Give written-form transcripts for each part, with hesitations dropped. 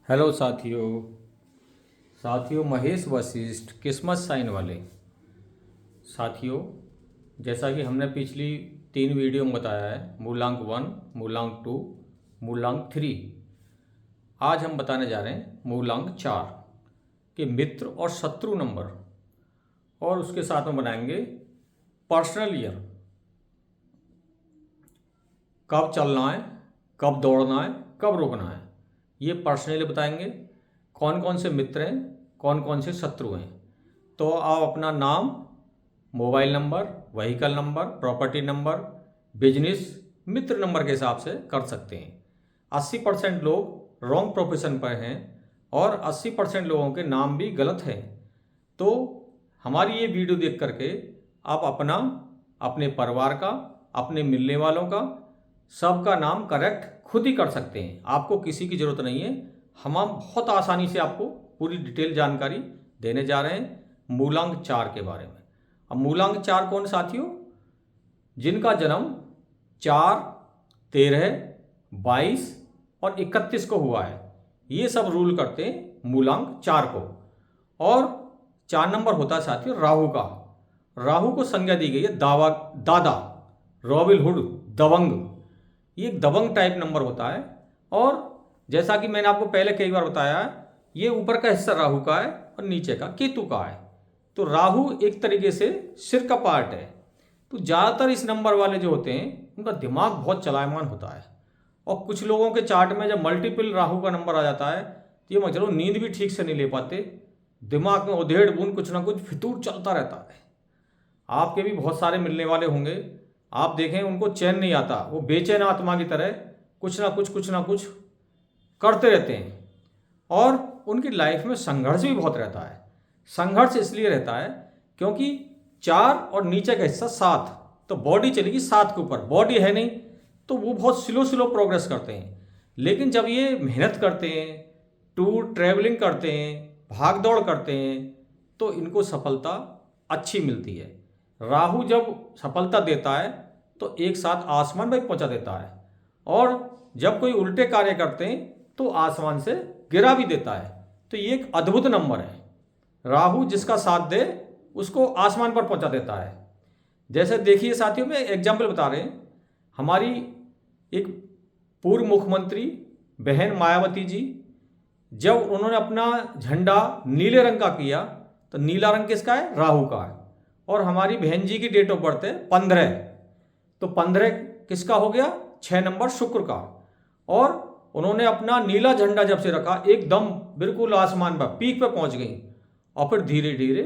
Hello साथियों। महेश वशिष्ठ किस्मत sign वाले साथियों, जैसा कि हमने पिछली 3 वीडियो में बताया है, मूलांक 1, मूलांक 2, मूलांक 3। आज हम बताने जा रहे हैं मूलांक 4 के मित्र और शत्रु नंबर, और उसके साथ में बनाएंगे पर्सनल ईयर, कब चलना है, कब दौड़ना है, कब रुकना है, ये पर्सनली बताएंगे। कौन कौन से मित्र हैं, कौन कौन से शत्रु हैं। तो आप अपना नाम, mobile number, vehicle number, property number, business, मित्र नंबर के हिसाब से कर सकते हैं। 80% लोग रॉन्ग प्रोफेशन पर हैं और 80% लोगों के नाम भी गलत हैं। तो हमारी ये वीडियो देख करके आप अपना, अपने परिवार का, अपने मिलने वालों का, सबका नाम करेक्ट खुद ही कर सकते हैं। आपको किसी की ज़रूरत नहीं है। हम बहुत आसानी से आपको पूरी डिटेल जानकारी देने जा रहे हैं मूलांक 4 के बारे में। अब मूलांक 4 कौन साथियों? जिनका जन्म 4, 13, 22 और 31 को हुआ है, ये सब रूल करते हैं मूलांक 4 को। और 4 नंबर होता है साथियों राहु का। राहु को संज्ञा दी गई है दादा, रॉबिन हुड, दबंग। ये एक दबंग टाइप नंबर होता है। और जैसा कि मैंने आपको पहले कई बार बताया है, ये ऊपर का हिस्सा राहु का है और नीचे का केतु का है। तो राहु एक तरीके से सिर का पार्ट है। तो ज़्यादातर इस नंबर वाले जो होते हैं उनका दिमाग बहुत चलायमान होता है। और कुछ लोगों के चार्ट में जब मल्टीपल राहु का नंबर आ जाता है तो ये मैं चलो नींद भी ठीक से नहीं ले पाते, दिमाग में उधेड़ बुन कुछ ना कुछ फितूर चलता रहता है। आपके भी बहुत सारे मिलने वाले होंगे, आप देखें उनको चैन नहीं आता, वो बेचैन आत्मा की तरह कुछ ना कुछ करते रहते हैं। और उनकी लाइफ में संघर्ष भी बहुत रहता है। संघर्ष इसलिए रहता है क्योंकि 4 और नीचे का हिस्सा 7, तो बॉडी चलेगी 7 के ऊपर, बॉडी है नहीं, तो वो बहुत स्लो प्रोग्रेस करते हैं। लेकिन जब ये मेहनत करते हैं, टूर ट्रैवलिंग करते हैं, भाग दौड़ करते हैं, तो इनको सफलता अच्छी मिलती है। राहु जब सफलता देता है तो एक साथ आसमान में पहुंचा देता है, और जब कोई उल्टे कार्य करते हैं तो आसमान से गिरा भी देता है। तो ये एक अद्भुत नंबर है। राहु जिसका साथ दे उसको आसमान पर पहुंचा देता है। जैसे देखिए साथियों, में एग्जाम्पल बता रहे हैं। हमारी एक पूर्व मुख्यमंत्री बहन मायावती जी, जब उन्होंने अपना झंडा नीले रंग का किया, तो नीला रंग किसका है? राहु का है। और हमारी बहन जी की डेट ऑफ बर्थ है 15, तो 15 किसका हो गया? 6 नंबर शुक्र का। और उन्होंने अपना नीला झंडा जब से रखा, एकदम बिल्कुल आसमान पर पीक पे पहुंच गई, और फिर धीरे धीरे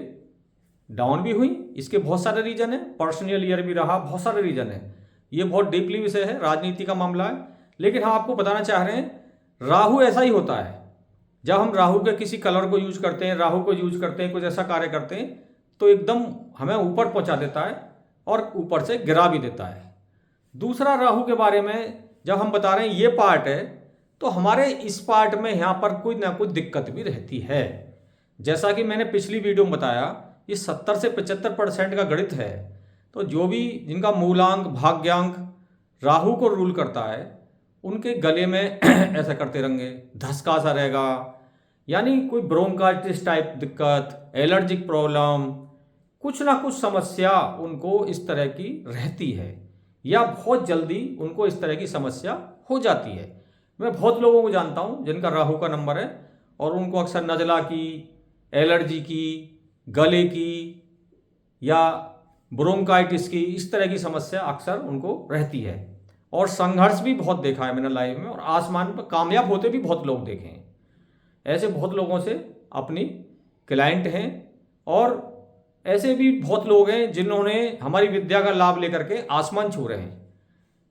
डाउन भी हुई। इसके बहुत सारे रीजन है, पर्सनल ईयर भी रहा, बहुत सारे रीजन है। ये बहुत डीपली विषय है, राजनीति का मामला है। लेकिन हम आपको बताना चाह रहे हैं राहु ऐसा ही होता है। जब हम राहु के किसी कलर को यूज करते हैं, राहु को यूज करते हैं, कुछ ऐसा कार्य करते हैं, तो एकदम हमें ऊपर पहुंचा देता है और ऊपर से गिरा भी देता है। दूसरा, राहु के बारे में जब हम बता रहे हैं ये पार्ट है, तो हमारे इस पार्ट में यहाँ पर कुछ ना कुछ दिक्कत भी रहती है। जैसा कि मैंने पिछली वीडियो में बताया, ये 70 से 75% का गणित है। तो जो भी जिनका मूलांक, भाग्यांक राहु को रूल करता है, उनके गले में ऐसा करते रहेंगे, धसका सा रहेगा, यानी कोई ब्रोंकाइटिस टाइप दिक्कत, एलर्जिक प्रॉब्लम, कुछ ना कुछ समस्या उनको इस तरह की रहती है, या बहुत जल्दी उनको इस तरह की समस्या हो जाती है। मैं बहुत लोगों को जानता हूं जिनका राहु का नंबर है, और उनको अक्सर नज़ला की, एलर्जी की, गले की, या ब्रोंकाइटिस की, इस तरह की समस्या अक्सर उनको रहती है। और संघर्ष भी बहुत देखा है मैंने लाइफ में, और आसमान पर कामयाब होते भी बहुत लोग देखे हैं। ऐसे बहुत लोगों से अपनी क्लाइंट हैं, और ऐसे भी बहुत लोग हैं जिन्होंने हमारी विद्या का लाभ लेकर के आसमान छू रहे हैं।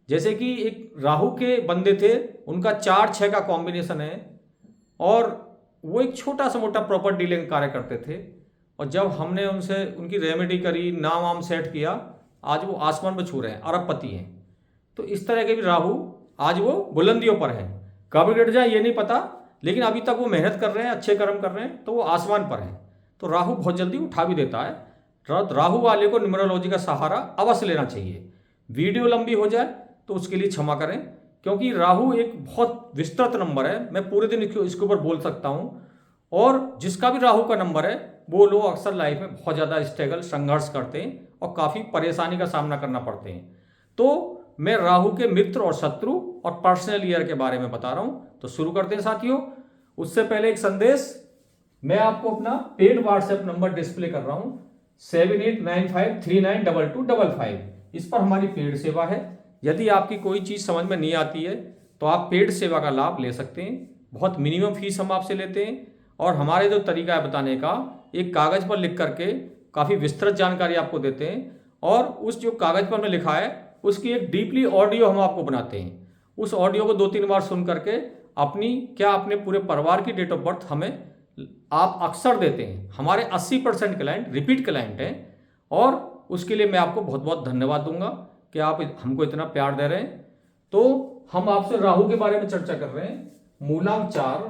जैसे कि एक राहु के बंदे थे, उनका 4-6 का कॉम्बिनेशन है, और वो एक छोटा सा मोटा प्रॉपर्टी डीलिंग कार्य करते थे। और जब हमने उनसे उनकी रेमेडी करी, नाम वाम सेट किया, आज वो आसमान पर छू रहे हैं, अरबपति हैं। तो इस तरह के भी राहु आज वो बुलंदियों पर हैं। कब गिर जाए ये नहीं पता, लेकिन अभी तक वो मेहनत कर रहे हैं, अच्छे कर्म कर रहे हैं, तो वो आसमान पर हैं। तो राहु बहुत जल्दी उठा भी देता है। राहु वाले को न्यूमरोलॉजी का सहारा अवश्य लेना चाहिए। वीडियो लंबी हो जाए तो उसके लिए क्षमा करें, क्योंकि राहु एक बहुत विस्तृत नंबर है, मैं पूरे दिन इसके ऊपर बोल सकता हूँ। और जिसका भी राहु का नंबर है वो लोग अक्सर लाइफ में बहुत ज़्यादा स्ट्रगल, संघर्ष करते हैं और काफ़ी परेशानी का सामना करना पड़ते हैं। तो मैं राहु के मित्र और शत्रु और पर्सनल ईयर के बारे में बता रहा हूँ। तो शुरू करते हैं साथियों। उससे पहले एक संदेश, मैं आपको अपना पेड व्हाट्सएप नंबर डिस्प्ले कर रहा हूँ 7895392255। इस पर हमारी पेड सेवा है। यदि आपकी कोई चीज़ समझ में नहीं आती है तो आप पेड सेवा का लाभ ले सकते हैं। बहुत मिनिमम फीस हम आपसे लेते हैं और हमारे जो तरीका है बताने का, एक कागज़ पर लिख करके काफ़ी विस्तृत जानकारी आपको देते हैं और उस जो कागज़ पर हमने लिखा है उसकी एक डीपली ऑडियो हम आपको बनाते हैं। उस ऑडियो को 2-3 बार सुन करके अपने पूरे परिवार की डेट ऑफ बर्थ हमें आप अक्सर देते हैं। हमारे 80% क्लाइंट रिपीट क्लाइंट हैं और उसके लिए मैं आपको बहुत बहुत धन्यवाद दूंगा कि आप हमको इतना प्यार दे रहे हैं। तो हम आपसे राहु के बारे में चर्चा कर रहे हैं। मूलांक 4,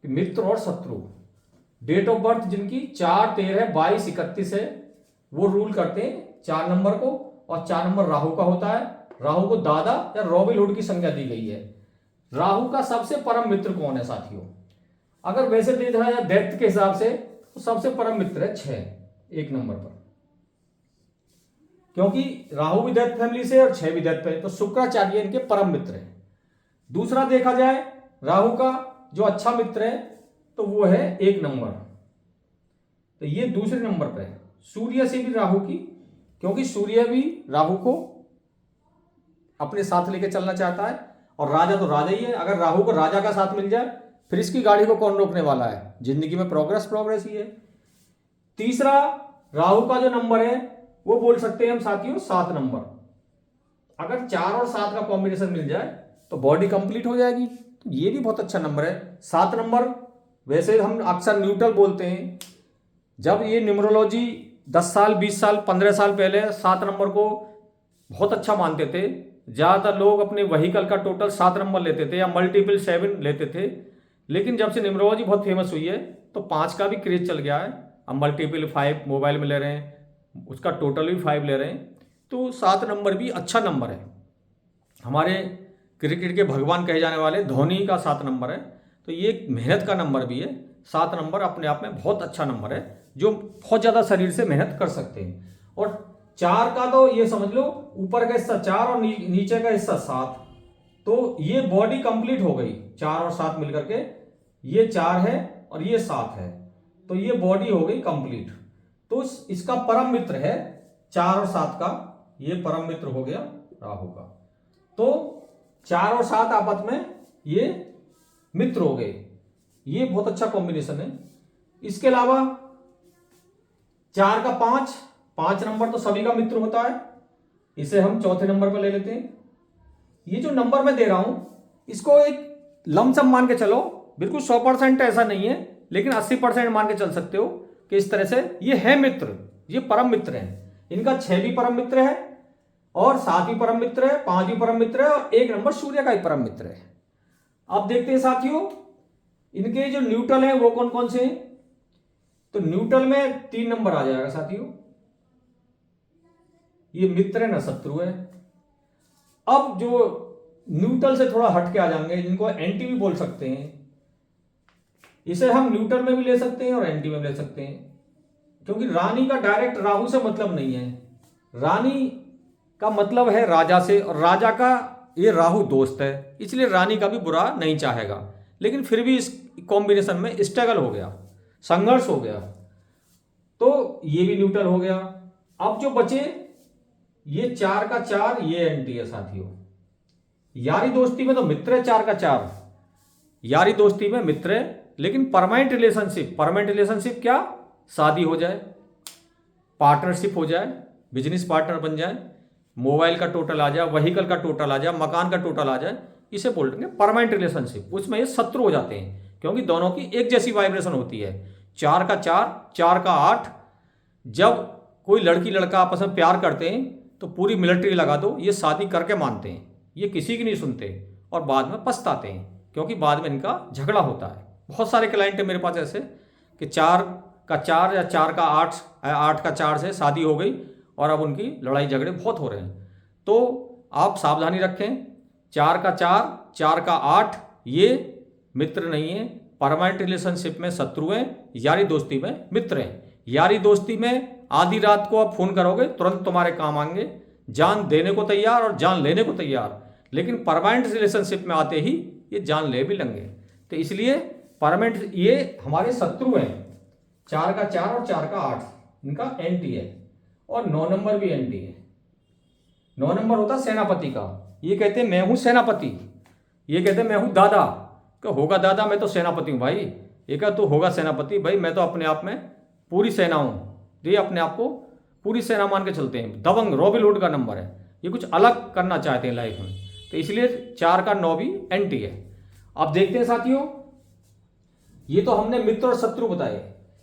मित्र और शत्रु, डेट ऑफ बर्थ जिनकी 4, 13, 22, 31 है, वो रूल करते हैं 4 नंबर को। और 4 नंबर राहु का होता है। राहु को दादा या रॉबिन हुड की संज्ञा दी गई है। राहु का सबसे परम मित्र कौन है साथियों? अगर वैसे देखा जाए दैत्य के हिसाब से तो सबसे परम मित्र है 6, 1 नंबर पर, क्योंकि राहु भी दैत्य फैमिली से और 6 भी दैत्य है, तो शुक्राचार्य इनके परम मित्र है। दूसरा देखा जाए राहु का जो अच्छा मित्र है तो वो है 1 नंबर, तो ये दूसरे नंबर पर है। सूर्य से भी राहु की, क्योंकि सूर्य भी राहु को अपने साथ लेके चलना चाहता है और राजा तो राजा ही है। अगर राहु को राजा का साथ मिल जाए फिर इसकी गाड़ी को कौन रोकने वाला है? जिंदगी में प्रोग्रेस ही है। तीसरा राहु का जो नंबर है वो बोल सकते हैं हम साथियों 7 नंबर। अगर 4 और 7 का कॉम्बिनेशन मिल जाए तो बॉडी कंप्लीट हो जाएगी। तो ये भी बहुत अच्छा नंबर है 7 नंबर। वैसे हम अक्सर न्यूट्रल बोलते हैं। जब ये न्यूमरोलॉजी 10 साल, 20 साल, 15 साल पहले 7 नंबर को बहुत अच्छा मानते थे। ज़्यादातर लोग अपने व्हीकल का टोटल 7 नंबर लेते थे या मल्टीपल 7 लेते थे। लेकिन जब से न्यूमरोलॉजी बहुत फेमस हुई है तो 5 का भी क्रेज चल गया है। अब मल्टीपल 5 मोबाइल में ले रहे हैं, उसका टोटल भी 5 ले रहे हैं। तो 7 नंबर भी अच्छा नंबर है। हमारे क्रिकेट के भगवान कहे जाने वाले धोनी का 7 नंबर है। तो ये एक मेहनत का नंबर भी है। 7 नंबर अपने आप में बहुत अच्छा नंबर है, जो बहुत ज़्यादा शरीर से मेहनत कर सकते हैं। और 4 का तो ये समझ लो ऊपर का हिस्सा 4 और नीचे का हिस्सा 7, तो ये बॉडी कंप्लीट हो गई। 4 और 7 मिलकर के ये 4 है और ये 7 है, तो ये बॉडी हो गई कंप्लीट। तो इसका परम मित्र है 4 और 7 का, ये परम मित्र हो गया राहु का। तो 4 और 7 आपस में ये मित्र हो गए। ये बहुत अच्छा कॉम्बिनेशन है। इसके अलावा 4 का 5 नंबर तो सभी का मित्र होता है। इसे हम चौथे नंबर पर ले लेते हैं। ये जो नंबर मैं दे रहा हूं इसको एक लमसम मान के चलो, बिल्कुल 100% ऐसा नहीं है, लेकिन 80% मान के चल सकते हो कि इस तरह से ये है मित्र, ये परम मित्र हैं। इनका 6 भी परम मित्र है और 7 भी परम मित्र है, 5 भी परम मित्र है और 1 नंबर सूर्य का ही परम मित्र है। अब देखते हैं साथियों इनके जो न्यूट्रल हैं वो कौन कौन से हैं। तो न्यूट्रल में 3 नंबर आ जाएगा साथियों। ये मित्र है ना शत्रु है। अब जो न्यूट्रल से थोड़ा हट के आ जाएंगे, इनको एंटी भी बोल सकते हैं। इसे हम न्यूट्रल में भी ले सकते हैं और एंटी में भी ले सकते हैं, क्योंकि रानी का डायरेक्ट राहु से मतलब नहीं है। रानी का मतलब है राजा से, और राजा का ये राहु दोस्त है, इसलिए रानी का भी बुरा नहीं चाहेगा। लेकिन फिर भी इस कॉम्बिनेशन में स्ट्रगल हो गया, संघर्ष हो गया, तो ये भी न्यूट्रल हो गया। अब जो बचे ये 4 का 4, ये एंटी है साथियों। यारी दोस्ती में तो मित्र है 4 का 4, यारी दोस्ती में मित्र है। लेकिन परमानेंट रिलेशनशिप क्या? शादी हो जाए, पार्टनरशिप हो जाए, बिजनेस पार्टनर बन जाए, मोबाइल का टोटल आ जाए, व्हीकल का टोटल आ जाए, मकान का टोटल आ जाए, इसे बोलते हैं परमानेंट रिलेशनशिप। उसमें ये शत्रु हो जाते हैं क्योंकि दोनों की एक जैसी वाइब्रेशन होती है। 4 का 4, 4 का 8। जब कोई लड़की लड़का आपस में प्यार करते हैं तो पूरी मिलिट्री लगा दो, ये शादी करके मानते हैं, ये किसी की नहीं सुनते और बाद में पछताते हैं क्योंकि बाद में इनका झगड़ा होता है। बहुत सारे क्लाइंट हैं मेरे पास ऐसे कि 4 का 4 या 4 का 8, 8 का 4 से शादी हो गई और अब उनकी लड़ाई झगड़े बहुत हो रहे हैं। तो आप सावधानी रखें। 4 का 4, 4 का 8, ये मित्र नहीं है। परमानेंट रिलेशनशिप में शत्रु हैं, यारी दोस्ती में मित्र हैं। यारी दोस्ती में आधी रात को आप फोन करोगे तुरंत तुम्हारे काम आएंगे, जान देने को तैयार और जान लेने को तैयार। लेकिन परमानेंट रिलेशनशिप में आते ही ये जान ले भी लेंगे। तो इसलिए परमानेंट ये हमारे शत्रु हैं। 4 का 4 और 4 का 8 इनका एंटी है, और 9 नंबर भी एंटी है। 9 नंबर होता सेनापति का। ये कहते हैं मैं हूं सेनापति, ये कहते हैं मैं हूं दादा। क्या होगा दादा, मैं तो सेनापति हूं भाई। ये कहा तू होगा सेनापति भाई, मैं तो अपने आप में पूरी सेना हूं। ये अपने आप को पूरी सेना मान के चलते हैं। दबंग रॉबिन हुड का नंबर है, ये कुछ अलग करना चाहते हैं लाइफ में। तो इसलिए 4 का 9 भी एंटी है। अब देखते हैं साथियों, ये तो हमने मित्र और शत्रु बताए।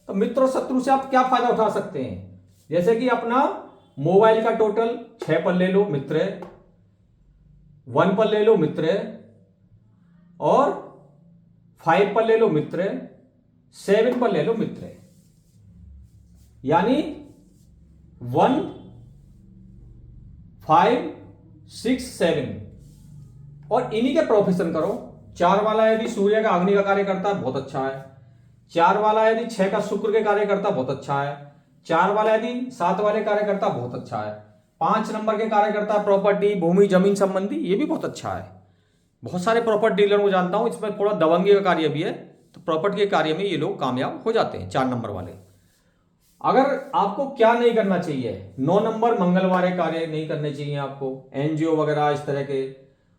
तो मित्र और शत्रु से आप क्या फायदा उठा सकते हैं? जैसे कि अपना मोबाइल का टोटल 6 पर ले लो मित्र है, 1 पर ले लो मित्र है, और 5 पर ले लो मित्र है, 7 पर ले लो मित्र है। यानी 1, 5, 6, 7 और इन्हीं के प्रोफेशन करो। 4 वाला यदि सूर्य का अग्नि का कार्य करता है बहुत अच्छा है। 4 वाला यदि 6 का शुक्र के कार्य करता बहुत अच्छा है। 4 वाला यदि 7 वाले कार्य करता बहुत अच्छा है। 5 नंबर के कार्य करता प्रॉपर्टी, भूमि, जमीन संबंधी, ये भी बहुत अच्छा है। बहुत सारे प्रॉपर्टी डीलर को जानता हूं, इसमें थोड़ा दबंगी का कार्य भी है, तो प्रॉपर्टी के कार्य में ये लोग कामयाब हो जाते हैं 4 नंबर वाले। अगर आपको क्या नहीं करना चाहिए, 9 नंबर मंगलवार कार्य नहीं करने चाहिए आपको, एनजीओ वगैरह इस तरह के।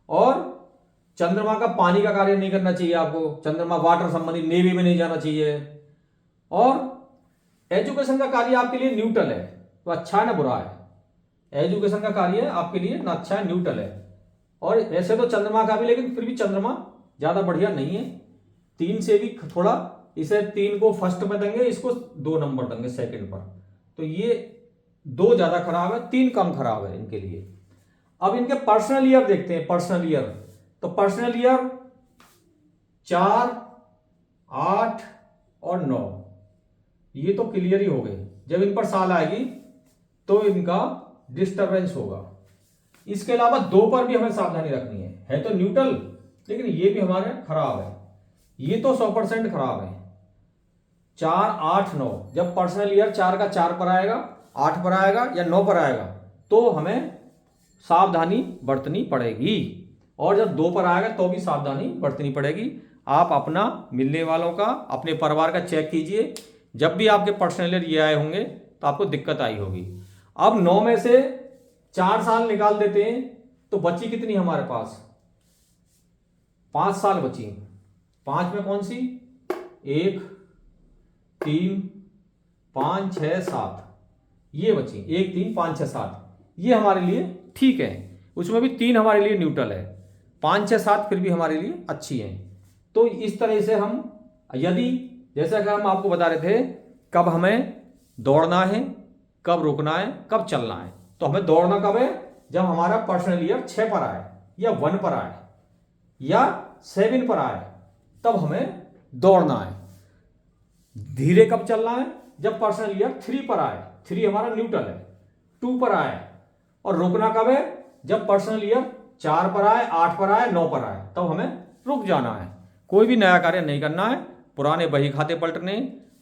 और चंद्रमा का पानी का कार्य नहीं करना चाहिए आपको, चंद्रमा वाटर संबंधी, नेवी में नहीं जाना चाहिए। और एजुकेशन का कार्य आपके लिए न्यूट्रल है, तो अच्छा है ना बुरा है। एजुकेशन का कार्य आपके लिए ना अच्छा है, न्यूट्रल है। और ऐसे तो चंद्रमा का भी, लेकिन फिर भी चंद्रमा ज्यादा बढ़िया नहीं है। 3 से भी थोड़ा, इसे 3 को फर्स्ट में देंगे, इसको 2 नंबर देंगे सेकंड पर। तो ये 2 ज्यादा खराब है, 3 कम खराब है इनके लिए। अब इनके पर्सनल ईयर देखते हैं। पर्सनल ईयर, तो पर्सनल ईयर 4, 8 और 9, ये तो क्लियर ही हो गए। जब इन पर साल आएगी तो इनका डिस्टरबेंस होगा। इसके अलावा 2 पर भी हमें सावधानी रखनी है तो न्यूट्रल, लेकिन ये भी हमारे खराब है। ये तो 100% खराब है। 4, 8, 9, जब पर्सनल ईयर 4 का 4 पर आएगा, 8 पर आएगा या 9 पर आएगा तो हमें सावधानी बरतनी पड़ेगी। और जब 2 पर आएगा तो भी सावधानी बरतनी पड़ेगी। आप अपना, मिलने वालों का, अपने परिवार का चेक कीजिए। जब भी आपके पर्सनल ईयर ये आए होंगे तो आपको दिक्कत आई होगी। अब 9 में से 4 साल निकाल देते हैं तो बची कितनी हमारे पास? 5 साल बची। 5 में कौन सी? 1, 3, 5, 6, 7, ये बची। 1, 3, 5, 6, 7, ये हमारे लिए ठीक है। उसमें भी 3 हमारे लिए न्यूट्रल है, 5, 6, 7 फिर भी हमारे लिए अच्छी है। तो इस तरह से हम, यदि जैसा कि हम आपको बता रहे थे, कब हमें दौड़ना है, कब रुकना है, कब चलना है। तो हमें दौड़ना कब है? जब हमारा पर्सनल ईयर 6 पर आए या 1 पर आए या 7 पर आए, तब हमें दौड़ना है। धीरे कब चलना है? जब पर्सनल ईयर 3 पर आए, 3 हमारा न्यूट्रल है, 2 पर आए। और रुकना कब है? जब पर्सनल ईयर 4 पर आए, 8 पर आए, 9 पर आए, तब हमें रुक जाना है। कोई भी नया कार्य नहीं करना है, पुराने बही खाते पलटने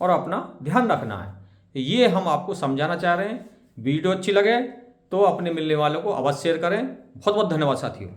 और अपना ध्यान रखना है। ये हम आपको समझाना चाह रहे हैं। वीडियो अच्छी लगे तो अपने मिलने वालों को अवश्य शेयर करें। बहुत बहुत धन्यवाद साथियों।